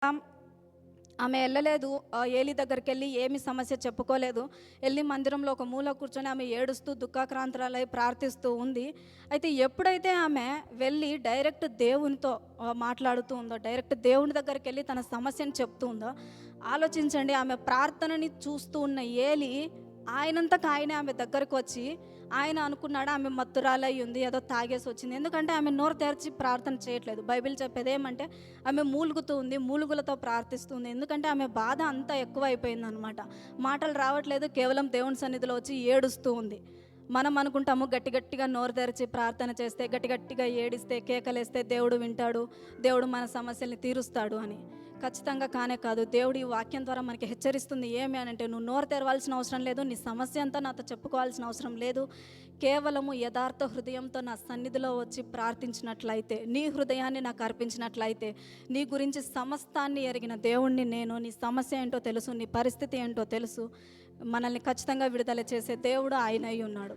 ఆమ్ ఆమె ఎళ్ళలేదు. ఏలీ దగ్గరికెళ్ళి ఏమి సమస్య చెప్పుకోలేదు. ఎళ్లి మందిరంలో ఒక మూల కూర్చొని ఆమె ఏడుస్తూ దుఃఖాక్రాంతురాలై ప్రార్థిస్తూ ఉంది. అయితే ఎప్పుడైతే ఆమె వెళ్ళి డైరెక్ట్ దేవునితో మాట్లాడుతూ ఉందో, డైరెక్ట్ దేవుని దగ్గరికెళ్ళి తన సమస్యను చెప్తూ ఉందో, ఆలోచించండి, ఆమె ప్రార్థనని చూస్తూ ఉన్న ఏలీ ఆయనంతకు ఆయనే ఆమె దగ్గరకొచ్చి ఆయన అనుకున్నాడు ఆమె మత్తురాలై ఉంది, ఏదో తాగేసి వచ్చింది. ఎందుకంటే ఆమె నోరు తెరిచి ప్రార్థన చేయట్లేదు. బైబిల్ చెప్పేది ఏమంటే ఆమె మూలుగుతూ ఉంది, మూలుగులతో ప్రార్థిస్తుంది. ఎందుకంటే ఆమె బాధ అంతా ఎక్కువైపోయిందనమాట. మాటలు రావట్లేదు, కేవలం దేవుని సన్నిధిలో వచ్చి ఏడుస్తూ ఉంది. మనం అనుకుంటాము గట్టి గట్టిగా నోరు తెరిచి ప్రార్థన చేస్తే, గట్టి గట్టిగా ఏడిస్తే, కేకలేస్తే దేవుడు వింటాడు, దేవుడు మన సమస్యల్ని తీరుస్తాడు అని. ఖచ్చితంగా కానే కాదు. దేవుడు ఈ వాక్యం ద్వారా మనకి హెచ్చరిస్తుంది ఏమి అని అంటే, నువ్వు నోరు తెరవాల్సిన అవసరం లేదు, నీ సమస్య అంతా నాతో చెప్పుకోవాల్సిన అవసరం లేదు. కేవలము యథార్థ హృదయంతో నా సన్నిధిలో వచ్చి ప్రార్థించినట్లయితే, నీ హృదయాన్ని నాకు అర్పించినట్లయితే, నీ గురించి సమస్తాన్ని ఎరిగిన దేవుణ్ణి నేను, నీ సమస్య ఏంటో తెలుసు, నీ పరిస్థితి ఏంటో తెలుసు, మనల్ని ఖచ్చితంగా విడుదల చేసే దేవుడు ఆయన అయి ఉన్నాడు.